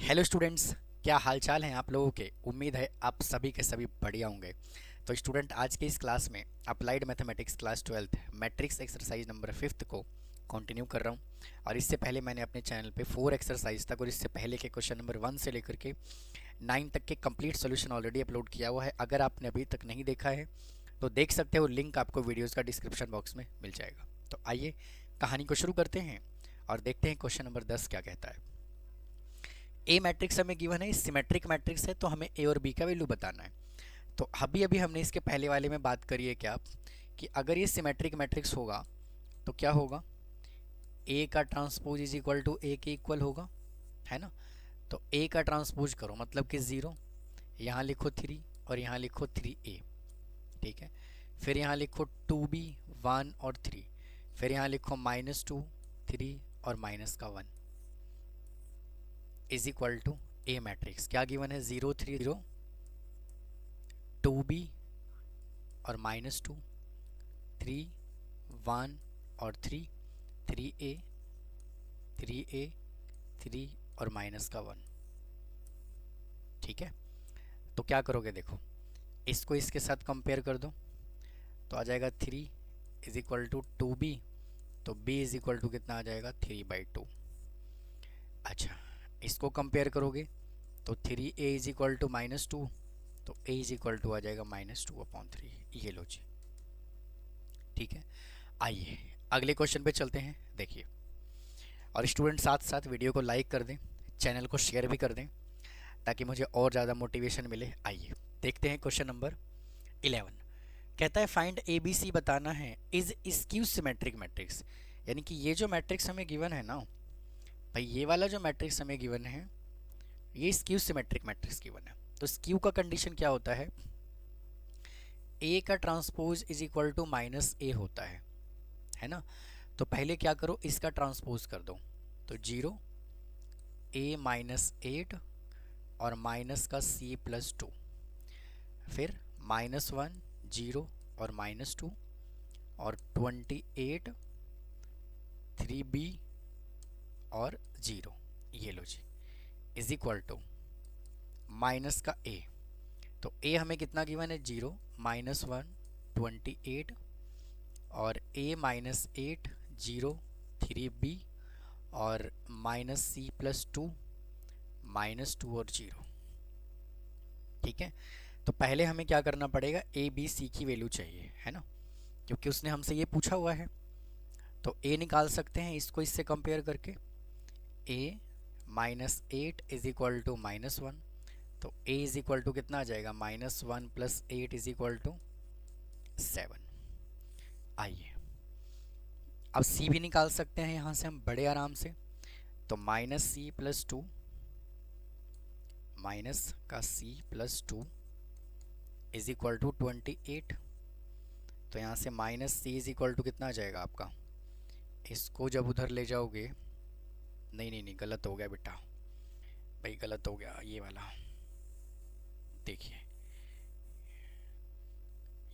Hello students, क्या हाल चाल हैं आप लोगों के। उम्मीद है आप सभी के सभी बढ़िया होंगे। तो स्टूडेंट, आज के इस क्लास में applied mathematics class 12th matrix exercise number 5th को कंटिन्यू कर रहा हूं। और इससे पहले मैंने अपने चैनल पे 4 एक्सरसाइज तक और इससे पहले के क्वेश्चन नंबर 1 से लेकर के 9 तक के कंप्लीट सोल्यूशन ऑलरेडी अपलोड किया हुआ है। अगर आपने अभी तक नहीं देखा है तो देख सकते हो, लिंक आपको वीडियोज़ का डिस्क्रिप्शन बॉक्स में मिल जाएगा। तो आइए कहानी को शुरू करते हैं और देखते हैं क्वेश्चन नंबर 10 क्या कहता है। ए मैट्रिक्स हमें गिवन है, सिमेट्रिक मैट्रिक्स है, तो हमें ए और बी का वैल्यू बताना है। तो अभी अभी हमने इसके पहले वाले में बात करी है क्या, कि अगर ये सिमेट्रिक मैट्रिक्स होगा तो क्या होगा, ए का ट्रांसपोज इज इक्वल टू ए के इक्वल होगा, है ना। तो ए का ट्रांसपोज करो मतलब कि 0, यहाँ लिखो 3 और यहाँ लिखो 3a, ठीक है। फिर यहाँ लिखो 2b 1 और 3, फिर यहाँ लिखो -2 3 और -1 is equal to a matrix. क्या गिवन है, 0 3 0 2b और -2 3 1 और 3 3a 3a 3 और -1, ठीक है। तो क्या करोगे, देखो इसको इसके साथ कंपेयर कर दो तो आ जाएगा 3 इज इक्वल टू 2b, तो b इज इक्वल टू कितना आ जाएगा 3/2। अच्छा, इसको कंपेयर करोगे तो 3a इज इक्वल टू -2, तो a इज इक्वल टू आ जाएगा -2/3। ये लो जी, ठीक है। आइए अगले क्वेश्चन पे चलते हैं। देखिए, और स्टूडेंट साथ साथ वीडियो को लाइक कर दें, चैनल को शेयर भी कर दें ताकि मुझे और ज़्यादा मोटिवेशन मिले। आइए देखते हैं क्वेश्चन नंबर 11। कहता है फाइंड ए बी सी बताना है इज स्क्यू सिमेट्रिक मैट्रिक्स। यानी कि ये जो मैट्रिक्स हमें गिवन है ना भाई, ये वाला जो मैट्रिक्स हमें गिवन है ये स्क्यू सिमेट्रिक मैट्रिक्स गिवन है। तो स्क्यू का कंडीशन क्या होता है, ए का transpose is equal to -a होता है ना। तो पहले क्या करो, इसका ट्रांसपोज कर दो, तो 0 a -8 और माइनस का c+2, फिर -1 0 और -2 और 28 3b और 0, ये लो जी, इज इक्वल टू माइनस का a। तो a हमें कितना गिवन है, 0 -1 28 और a -8 0 3b और -c+2 -2 और 0, ठीक है। तो पहले हमें क्या करना पड़ेगा, ए बी सी की वैल्यू चाहिए, है ना, क्योंकि उसने हमसे ये पूछा हुआ है। तो a निकाल सकते हैं इसको इससे कंपेयर करके, a -8 इज इक्वल टू -1, तो a इज इक्वल टू कितना आ जाएगा, -1 + 8 इज इक्वल टू 7। आइए अब c भी निकाल सकते हैं यहाँ से हम बड़े आराम से। तो -c+2 माइनस का c+2 इज इक्वल टू 28। तो यहाँ से -c इज इक्वल टू कितना आ जाएगा आपका, इसको जब उधर ले जाओगे, नहीं नहीं नहीं, गलत हो गया बेटा भाई, गलत हो गया ये वाला। देखिए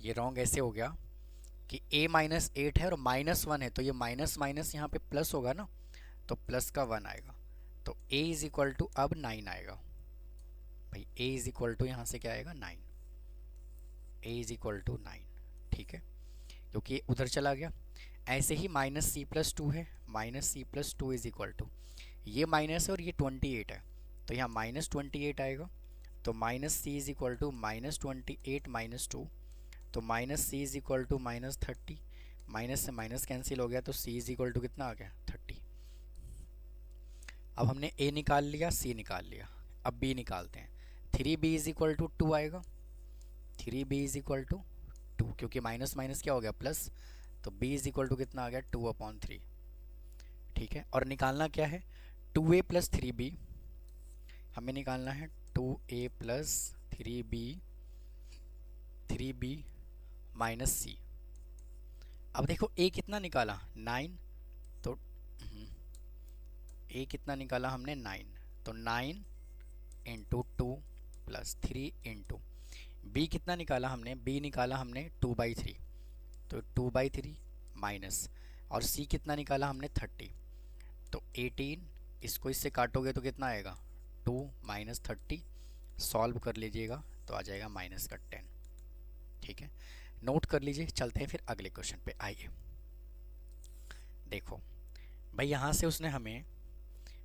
ये रॉन्ग ऐसे हो गया कि a -8 है और -1 है, तो ये माइनस माइनस यहाँ पे प्लस होगा ना, तो प्लस का 1 आएगा। तो a इज इक्वल टू अब 9 आएगा भाई, a इज इक्वल टू यहाँ से क्या आएगा 9, a इज इक्वल टू 9, ठीक है, क्योंकि ये उधर चला गया। ऐसे ही -c+2 है, -c+2 इज इक्वल टू, ये माइनस है और ये 28 है, तो यहाँ -28 आएगा। तो -c इज इक्वल टू -28 -2, तो -c is equal to -30, minus से माइनस कैंसिल हो गया, तो c इज इक्वल टू कितना आ गया 30। अब हमने a निकाल लिया, c निकाल लिया, अब b निकालते हैं। 3b इज इक्वल टू 2 आएगा, 3b इज इक्वल टू 2, क्योंकि माइनस माइनस क्या हो गया प्लस, तो b इज इक्वल टू कितना आ गया 2/3, ठीक है। और निकालना क्या है, 2a + 3b, हमें निकालना है 2a + 3b -c। अब देखो a कितना निकाला 9, तो a कितना निकाला हमने 9, तो 9 × 2 + 3 × b कितना निकाला हमने, b निकाला हमने 2/3, तो 2/3 माइनस, और c कितना निकाला हमने 30, तो 18, इसको इससे काटोगे तो कितना आएगा 2 माइनस 30 सॉल्व कर लीजिएगा तो आ जाएगा माइनस का 10। ठीक है, नोट कर लीजिए। चलते हैं फिर अगले क्वेश्चन पे। आइए देखो भाई, यहाँ से उसने हमें,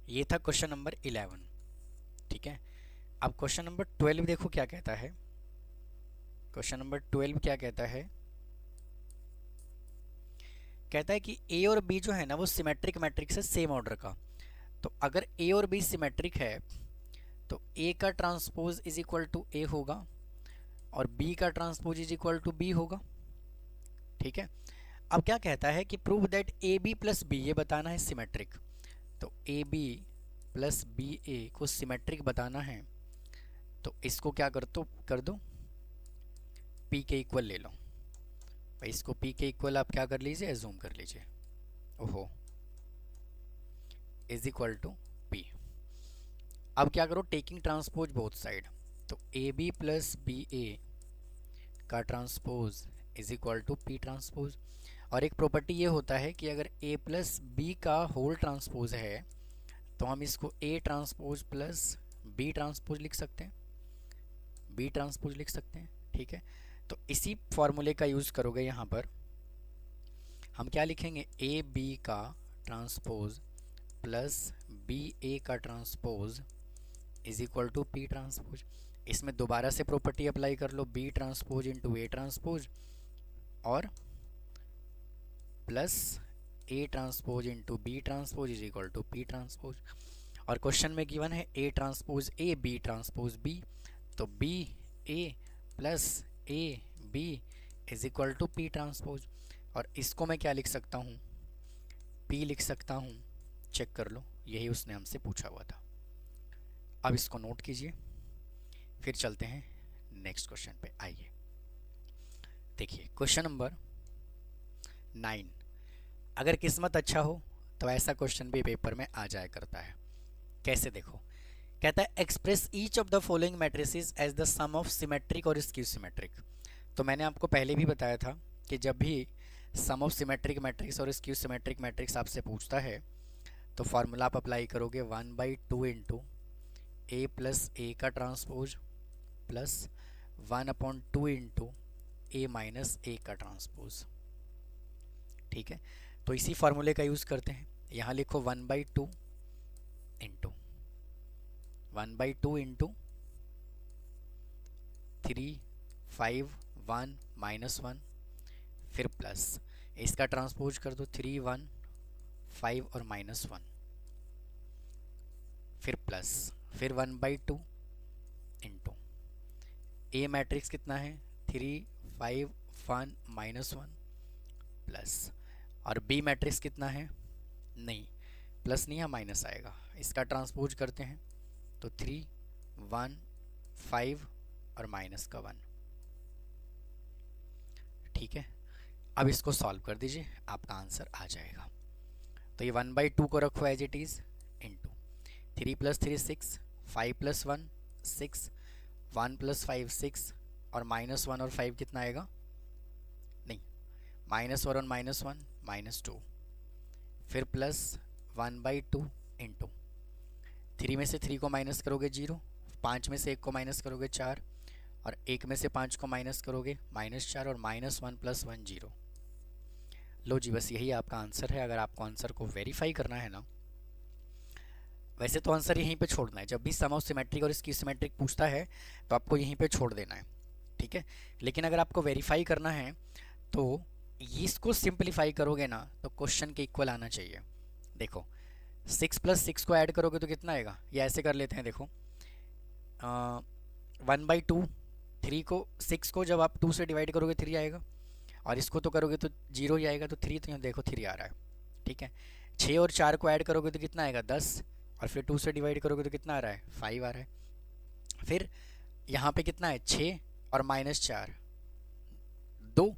ये था क्वेश्चन नंबर 11। ठीक है, अब क्वेश्चन नंबर 12 देखो क्या कहता है। क्वेश्चन नंबर 12 क्या कहता है? कहता है कि ए और बी जो है ना वो सिमेट्रिक मैट्रिक्स है सेम ऑर्डर का। तो अगर ए और बी सिमेट्रिक है तो ए का transpose is equal to A होगा और बी का transpose is equal to B होगा। ठीक है, अब क्या कहता है कि prove that A B plus B, ये बताना है सिमेट्रिक। तो A B plus B A को सिमेट्रिक बताना है तो इसको क्या कर दो पी के इक्वल ले लो भाई। इसको पी के इक्वल आप क्या कर लीजिए, एज्यूम कर लीजिए। ओहो, इज इक्वल टू पी। अब क्या करो, टेकिंग ट्रांसपोज बोथ साइड। तो A B plus B A का transpose is equal to P transpose. और एक प्रॉपर्टी ये होता है कि अगर ए प्लस बी का होल ट्रांसपोज है तो हम इसको A transpose plus B transpose लिख सकते हैं, बी ट्रांसपोज लिख सकते हैं। ठीक है, तो इसी फॉर्मूले का यूज़ करोगे यहाँ पर। हम क्या लिखेंगे, ए बी का ट्रांसपोज प्लस बी ए का transpose is equal to P transpose. इसमें दोबारा से प्रॉपर्टी अप्लाई कर लो, B transpose into A transpose और plus A transpose into B transpose is equal to P transpose. और क्वेश्चन में गिवन है A transpose A B transpose B, तो B A plus A B is equal to P transpose. और इसको मैं क्या लिख सकता हूँ, पी लिख सकता हूँ। चेक कर लो, यही उसने हमसे पूछा हुआ था। अब इसको नोट कीजिए, फिर चलते हैं नेक्स्ट क्वेश्चन पे। आइए देखिए क्वेश्चन नंबर 9। अगर किस्मत अच्छा हो तो ऐसा क्वेश्चन भी पेपर में आ जाया करता है। कैसे, देखो कहता है express each of the following matrices as the sum of symmetric और स्क्यू सिमेट्रिक। तो मैंने आपको पहले भी बताया था कि जब भी सम ऑफ सिमेट्रिक मैट्रिक्स और स्क्यू सिमेट्रिक मैट्रिक्स आपसे पूछता है तो फार्मूला आप अप्लाई करोगे 1/2 इंटू ए प्लस ए का ट्रांसपोज प्लस 1/2 इंटू ए माइनस ए का ट्रांसपोज। ठीक है, तो इसी फार्मूले का यूज़ करते हैं। यहाँ लिखो 1/2 इंटू 3 5 1 -1, फिर प्लस इसका ट्रांसपोज कर दो 3 1 5 और -1, फिर प्लस, फिर 1/2 इंटू ए मैट्रिक्स कितना है 3 5 1 -1 प्लस, और बी मैट्रिक्स कितना है, नहीं प्लस नहीं है माइनस आएगा। इसका ट्रांसपोज करते हैं तो 3 1 5 और माइनस का 1। ठीक है, अब इसको सॉल्व कर दीजिए, आपका आंसर आ जाएगा। तो ये 1/2 को रखो एज इट इज़ इंटू 3 + 3 6, 5 + 1 6, 1 + 5 6 और -1 और 5 कितना आएगा, नहीं -1 और -1 -2, फिर प्लस 1/2 इंटू 3 में से 3 को माइनस करोगे 0, 5 में से 1 को माइनस करोगे 4 और 1 में से 5 को माइनस करोगे -4 और -1 + 1 0। लो जी, बस यही आपका आंसर है। अगर आपको आंसर को वेरीफाई करना है ना, वैसे तो आंसर यहीं पे छोड़ना है। जब भी सम ऑफ सिमेट्रिक और स्क्यू सिमेट्रिक पूछता है तो आपको यहीं पे छोड़ देना है। ठीक है, लेकिन अगर आपको वेरीफाई करना है तो इसको सिंपलीफाई करोगे ना तो क्वेश्चन के इक्वल आना चाहिए। देखो 6 + 6 को ऐड करोगे तो कितना आएगा, ये ऐसे कर लेते हैं। देखो 1/2, 3 को 6 को जब आप 2 से डिवाइड करोगे 3 आएगा, और इसको तो करोगे तो 0 ही आएगा, तो 3, तो यहाँ देखो 3 आ रहा है। ठीक है, 6 और 4 को ऐड करोगे तो कितना आएगा 10, और फिर 2 से डिवाइड करोगे तो कितना आ रहा है 5 आ रहा है। फिर यहाँ पे कितना है 6 और -4 2,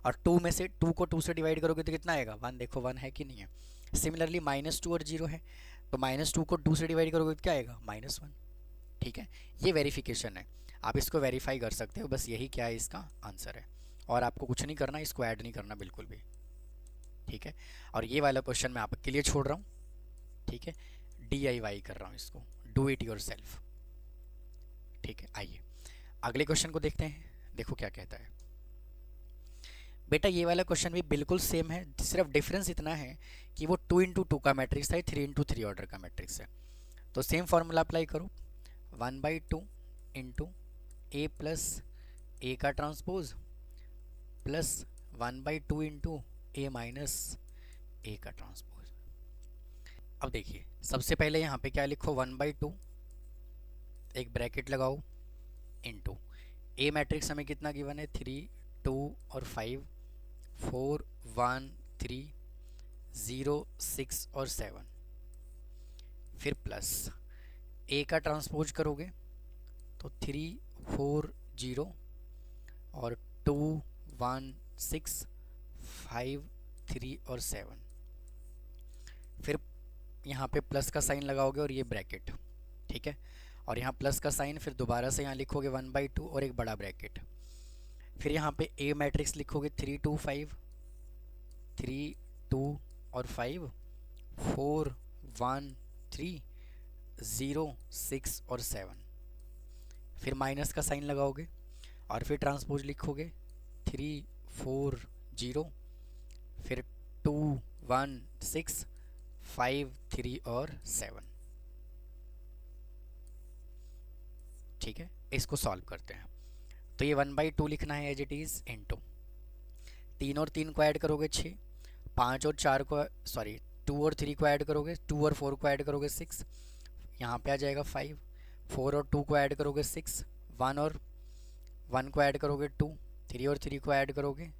और 2 में से 2 को 2 से डिवाइड करोगे तो कितना आएगा 1, देखो 1 है कि नहीं है। सिमिलरली -2 और 0 है, तो -2 को 2 से डिवाइड करोगे तो क्या आएगा -1। ठीक है, ये वेरिफिकेशन है, आप इसको वेरीफाई कर सकते हो। बस यही क्या है, इसका आंसर है, और आपको कुछ नहीं करना, इसको ऐड नहीं करना बिल्कुल भी। ठीक है, और ये वाला क्वेश्चन मैं आपके लिए छोड़ रहा हूँ। ठीक है, DIY कर रहा हूँ, इसको डू इट योर सेल्फ। ठीक है, आइए अगले क्वेश्चन को देखते हैं। देखो क्या कहता है बेटा, ये वाला क्वेश्चन भी बिल्कुल सेम है, सिर्फ डिफरेंस इतना है कि वो 2 × 2 का मैट्रिक्स है, 3 × 3 ऑर्डर का मैट्रिक्स है। तो सेम फॉर्मूला अप्लाई करो, 1/2 इंटू ए प्लस ए का ट्रांसपोज प्लस 1/2 इंटू ए माइनस ए का ट्रांसपोज। अब देखिए सबसे पहले यहाँ पे क्या लिखो, 1/2 एक ब्रैकेट लगाओ इंटू ए मैट्रिक्स हमें कितना गिवन है, 3 2 और 5 4 1 3 0 6 और 7, फिर प्लस ए का ट्रांसपोज करोगे तो 3 4 0 और 2 1 6 5 3 और 7, फिर यहाँ पे प्लस का साइन लगाओगे और ये ब्रैकेट, ठीक है, और यहाँ प्लस का साइन, फिर दोबारा से यहाँ लिखोगे 1/2 और एक बड़ा ब्रैकेट, फिर यहाँ पे ए मैट्रिक्स लिखोगे 3 2 5 3 2 और 5 4 1 3 0 6 और 7, फिर माइनस का साइन लगाओगे और फिर ट्रांसपोज लिखोगे 3 4 0 फिर 2 1 6 5 3 और 7। ठीक है, इसको सॉल्व करते हैं। तो ये 1/2 लिखना है एज इट इज़ इंटू 3 और 3 को ऐड करोगे 6, 5 और 4 को सॉरी 2 और 3 को ऐड करोगे 2 और 4 को ऐड करोगे 6, यहाँ पे आ जाएगा 5, 4 और 2 को ऐड करोगे 6, 1 और 1 को ऐड करोगे 2, 3 और 3 को ऐड करोगे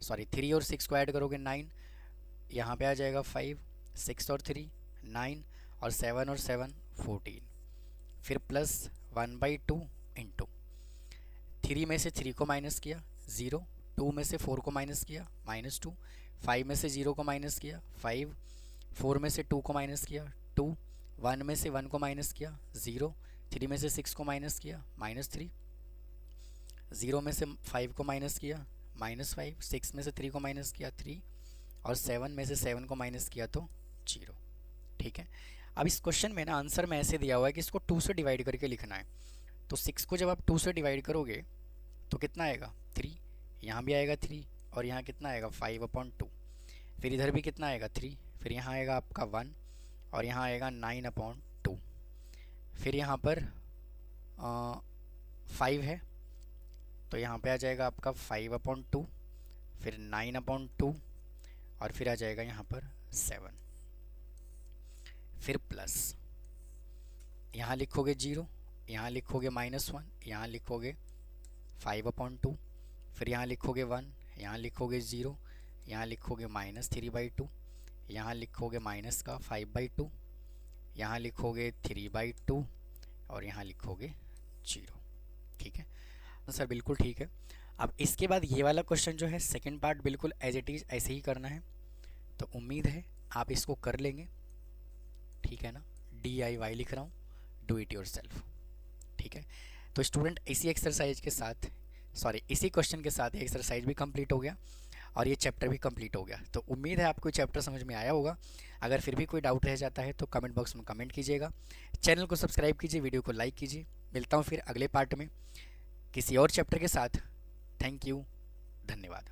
3 और 6 को ऐड करोगे 9, यहाँ पे आ जाएगा 5, 6 और 3 9 और 7 और 7 14, फिर प्लस 1/2 इंटू 3 में से 3 को माइनस किया 0, 2 में से 4 को माइनस किया -2, 5 में से 0 को माइनस किया 5, 4 में से 2 को माइनस किया 2, 1 में से 1 को माइनस किया 0, 3 में से 6 को माइनस किया -3, 0 में से 5 को माइनस किया -5, 6 में से 3 को माइनस किया 3 और 7 में से 7 को माइनस किया तो 0। ठीक है, अब इस क्वेश्चन में ना आंसर में ऐसे दिया हुआ है कि इसको 2 से डिवाइड करके लिखना है। तो 6 को जब आप 2 से डिवाइड करोगे तो कितना आएगा 3, यहाँ भी आएगा 3 और यहाँ कितना आएगा 5/2, फिर इधर भी कितना आएगा 3, फिर यहाँ आएगा आपका 1 और यहाँ आएगा 9/2, फिर यहाँ पर 5 है तो यहाँ पे आ जाएगा आपका 5/2, फिर 9/2 और फिर आ जाएगा यहाँ पर 7, फिर प्लस यहाँ लिखोगे 0, यहाँ लिखोगे -1, यहाँ लिखोगे 5/2, फिर यहाँ लिखोगे 1, यहाँ लिखोगे 0, यहाँ लिखोगे -3/2, यहाँ लिखोगे माइनस का 5/2, यहाँ लिखोगे 3/2 और यहाँ लिखोगे 0। ठीक है सर, बिल्कुल ठीक है। अब इसके बाद ये वाला क्वेश्चन जो है सेकंड पार्ट बिल्कुल एज इट इज़ ऐसे ही करना है, तो उम्मीद है आप इसको कर लेंगे। ठीक है ना, DIY लिख रहा हूँ, डू इट योर सेल्फ। ठीक है, तो स्टूडेंट इसी एक्सरसाइज के साथ इसी क्वेश्चन के साथ एक्सरसाइज भी कंप्लीट हो गया और ये चैप्टर भी कंप्लीट हो गया। तो उम्मीद है आपको चैप्टर समझ में आया होगा। अगर फिर भी कोई डाउट रह जाता है तो कमेंट बॉक्स में कमेंट कीजिएगा, चैनल को सब्सक्राइब कीजिए, वीडियो को लाइक कीजिए। मिलता हूँ फिर अगले पार्ट में किसी और चैप्टर के साथ। थैंक यू, धन्यवाद।